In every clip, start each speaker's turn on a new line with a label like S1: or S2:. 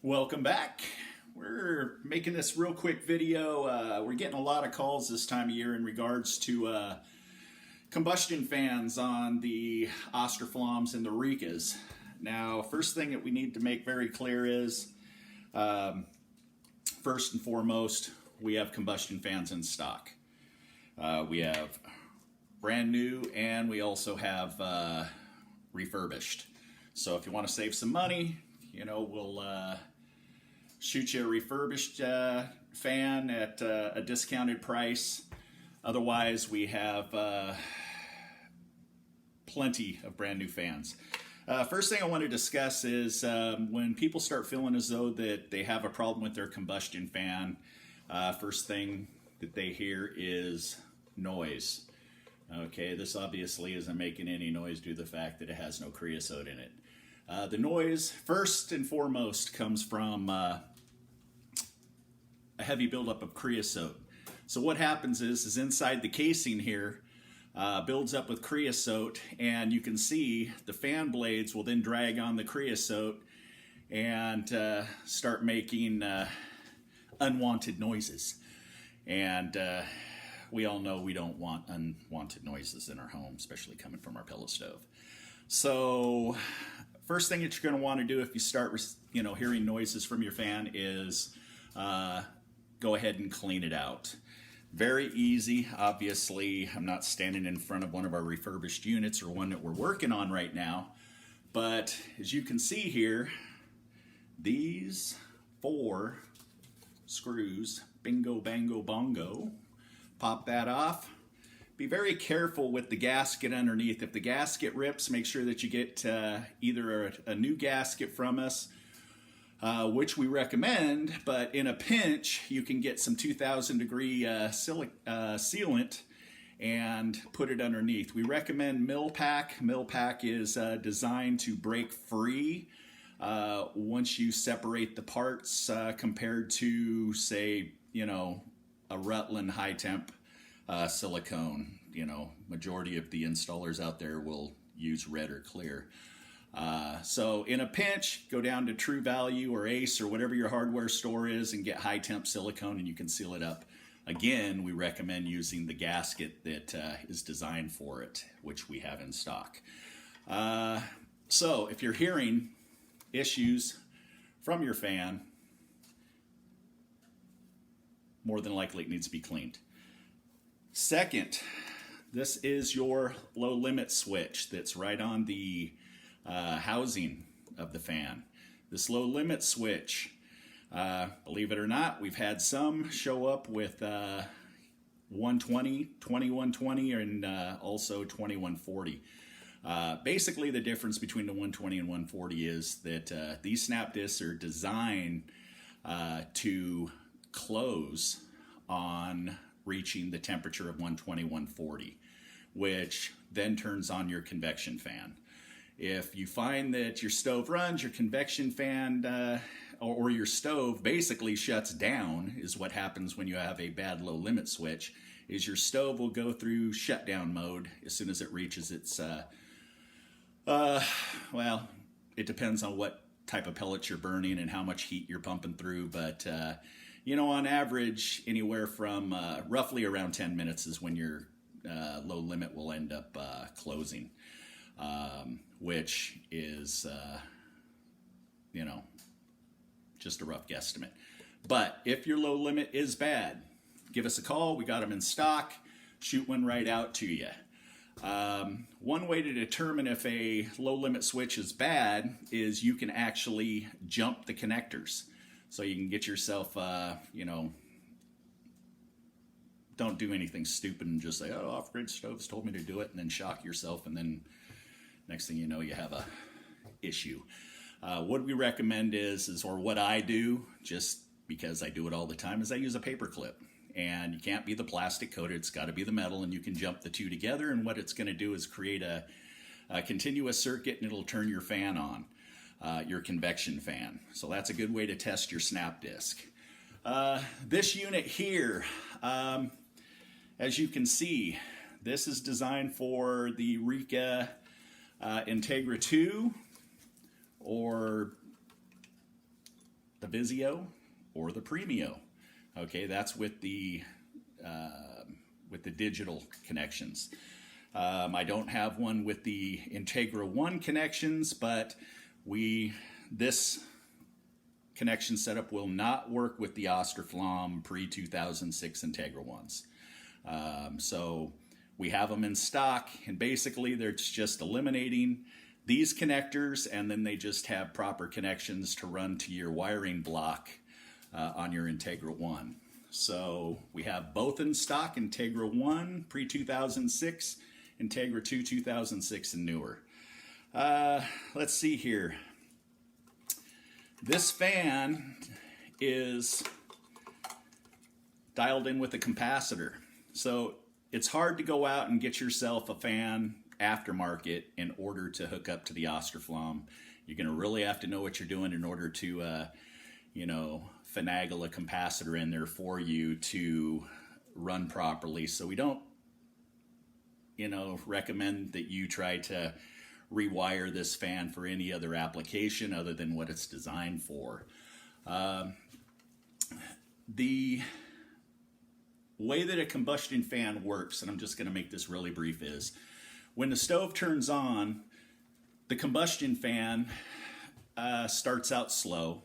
S1: Welcome back. We're making this real quick video. We're getting a lot of calls this time of year in regards to combustion fans on the Austroflamms and the Rikas. Now, first thing that we need to make very clear is, first and foremost, we have combustion fans in stock. We have brand new and we also have refurbished. So if you want to save some money, we'll shoot you a refurbished fan at a discounted price. Otherwise, we have plenty of brand new fans. First thing I want to discuss is when people start feeling as though that they have a problem with their combustion fan, first thing that they hear is noise. Okay, this obviously isn't making any noise due to the fact that it has no creosote in it. The noise, first and foremost, comes from a heavy buildup of creosote. So what happens is inside the casing here builds up with creosote, and you can see the fan blades will then drag on the creosote and start making unwanted noises. And we all know we don't want unwanted noises in our home, especially coming from our pellet stove. So first thing that you're going to want to do if you start hearing noises from your fan is go ahead and clean it out. Very easy. Obviously, I'm not standing in front of one of our refurbished units or one that we're working on right now, but as you can see here, these 4 screws, bingo, bango, bongo, pop that off. Be very careful with the gasket underneath. If the gasket rips, make sure that you get either a new gasket from us, which we recommend, but in a pinch, you can get some 2000 degree sealant and put it underneath. We recommend Millpack. Millpack is designed to break free once you separate the parts compared to, say, a Rutland high temp silicone. Majority of the installers out there will use red or clear. So in a pinch, go down to True Value or Ace or whatever your hardware store is and get high temp silicone and you can seal it up. Again, we recommend using the gasket that is designed for it, which we have in stock. So if you're hearing issues from your fan, more than likely it needs to be cleaned. Second, this is your low limit switch that's right on the housing of the fan. This low limit switch, believe it or not, we've had some show up with 120, 2120, and also 2140. Basically, the difference between the 120 and 140 is that these snap discs are designed to close on reaching the temperature of 120, 140, which then turns on your convection fan. If you find that your stove runs, your convection fan or your stove basically shuts down, is what happens when you have a bad low limit switch, is your stove will go through shutdown mode as soon as it reaches its, well, it depends on what type of pellets you're burning and how much heat you're pumping through, but on average, anywhere from roughly around 10 minutes is when your low limit will end up closing. Which is, just a rough guesstimate. But if your low limit is bad, give us a call. We got them in stock. Shoot one right out to you. One way to determine if a low limit switch is bad is you can actually jump the connectors. So you can get yourself, don't do anything stupid and just say, oh, off-grid stoves told me to do it, and then shock yourself, and then next thing you know, you have a issue. What we recommend is, or what I do, just because I do it all the time, is I use a paper clip. And you can't be the plastic coated, it's got to be the metal, and you can jump the two together, and what it's going to do is create a continuous circuit, and it'll turn your fan on, your convection fan. So that's a good way to test your snap disc. This unit here, as you can see, this is designed for the Rika Integra 2 or the Vizio or the Premio. Okay, that's with the digital connections. I don't have one with the Integra 1 connections, but this connection setup will not work with the Austroflamm pre-2006 Integra ones. So we have them in stock, and basically they're just eliminating these connectors, and then they just have proper connections to run to your wiring block on your Integra 1. So we have both in stock, Integra 1 pre-2006, Integra 2 2006 and newer. Let's see here. This fan is dialed in with a capacitor. So it's hard to go out and get yourself a fan aftermarket in order to hook up to the Austroflamm. You're going to really have to know what you're doing in order to, finagle a capacitor in there for you to run properly. So we don't, recommend that you try to rewire this fan for any other application other than what it's designed for. The way that a combustion fan works, and I'm just going to make this really brief, is when the stove turns on, the combustion fan starts out slow.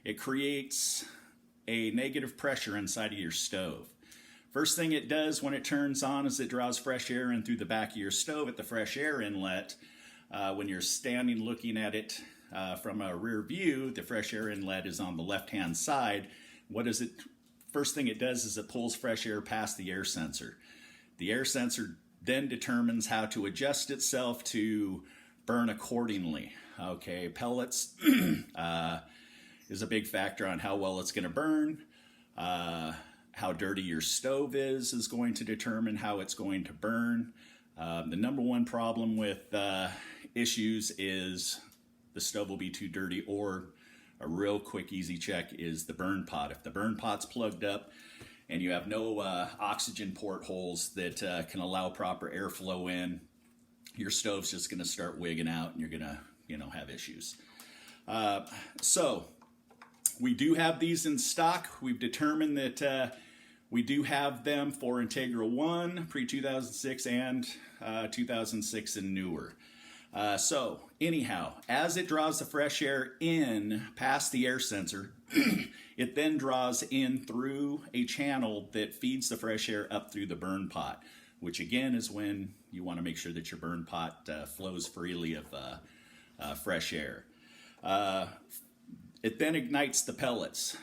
S1: It creates a negative pressure inside of your stove. First thing it does when it turns on is it draws fresh air in through the back of your stove at the fresh air inlet. When you're standing looking at it from a rear view, the fresh air inlet is on the left-hand side. First thing it does is it pulls fresh air past the air sensor. The air sensor then determines how to adjust itself to burn accordingly. Okay, pellets is a big factor on how well it's going to burn. How dirty your stove is going to determine how it's going to burn. The number one problem with issues is the stove will be too dirty, or a real quick easy check is the burn pot. If the burn pot's plugged up and you have no oxygen portholes that can allow proper airflow in, your stove's just going to start wigging out and you're going to have issues. So we do have these in stock. We've determined that we do have them for Integra 1 pre-2006 and 2006 and newer. So anyhow, as it draws the fresh air in past the air sensor, it then draws in through a channel that feeds the fresh air up through the burn pot, which again is when you want to make sure that your burn pot flows freely of fresh air. It then ignites the pellets.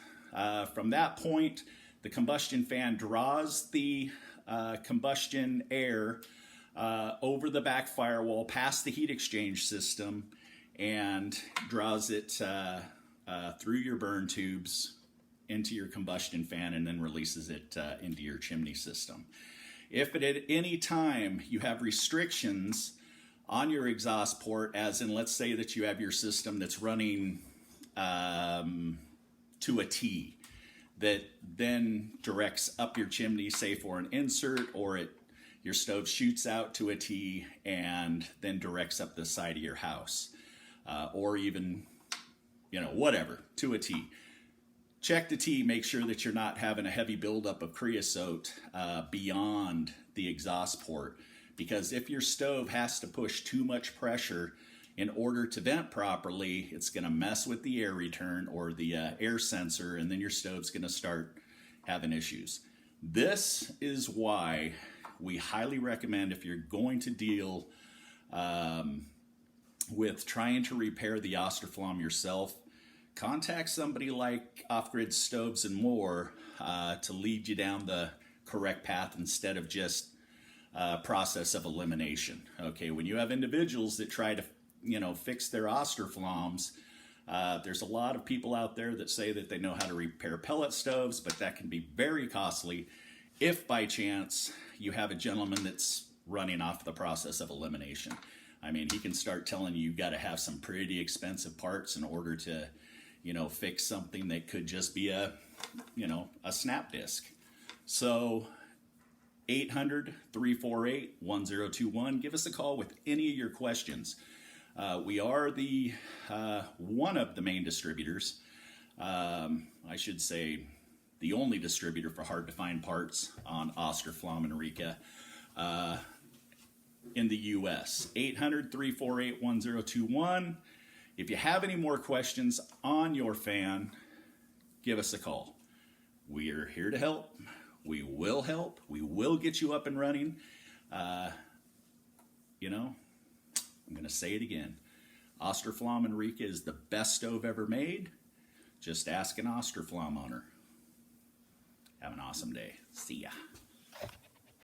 S1: From that point, the combustion fan draws the combustion air over the back firewall past the heat exchange system and draws it through your burn tubes into your combustion fan and then releases it into your chimney system. If at any time you have restrictions on your exhaust port, as in let's say that you have your system that's running to a T, that then directs up your chimney, say for an insert, or your stove shoots out to a T and then directs up the side of your house, or even, whatever, to a T. Check the T, make sure that you're not having a heavy buildup of creosote beyond the exhaust port, because if your stove has to push too much pressure in order to vent properly, it's going to mess with the air return or the air sensor, and then your stove's going to start having issues. This is why we highly recommend, if you're going to deal with trying to repair the Austroflamm yourself, contact somebody like Off Grid Stoves and More to lead you down the correct path instead of just process of elimination. Okay, when you have individuals that try to fix their Austroflamms, there's a lot of people out there that say that they know how to repair pellet stoves, but that can be very costly if by chance you have a gentleman that's running off the process of elimination. I mean, he can start telling you you've got to have some pretty expensive parts in order to, fix something that could just be a snap disc. So 800-348-1021. Give us a call with any of your questions. We are one of the main distributors I should say the only distributor for hard to find parts on Austroflamm and Rika in the US. 800-348-1021. If you have any more questions on your fan, give us a call. We are here to help. We will help. We will get you up and running. You know, I'm going to say it again. Austroflamm and Rika is the best stove ever made. Just ask an Austroflamm owner. Have an awesome day. See ya.